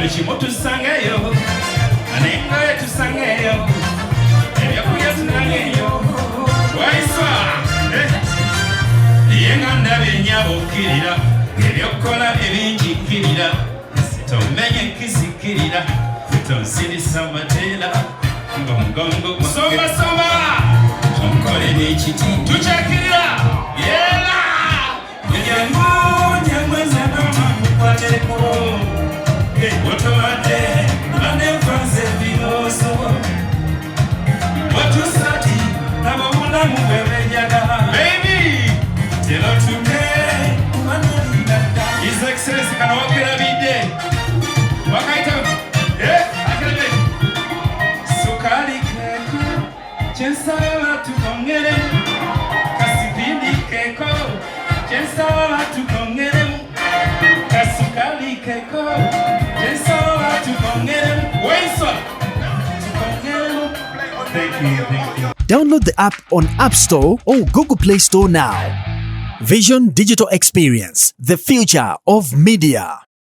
buli kimu tusangeyo, n'engoye tusangeyo, ebyokulya tunangeyo. Waiswa ye nga ndaba ennyabo okkirira, ebyokukola ebinjikkirira, tomenye nkizikirira, tonsirisa mateera ng'omugongo gusomba tonkole n'ekiti tukyakirira yeera nyamweza noma mukwatereko otowadde banenfanze ebirooso otusati nabo bulamu bwebenyaga baby terotuke His Excellency kanawokera bidde wakaita akelebe sukali keko chensala tukongere kasipindi keko chensala tukongere kasukali keko chensala tukongere Waiswa tukongere. Thank you. Download the app on App Store or Google Play Store now. Vision Digital Experience, the future of media.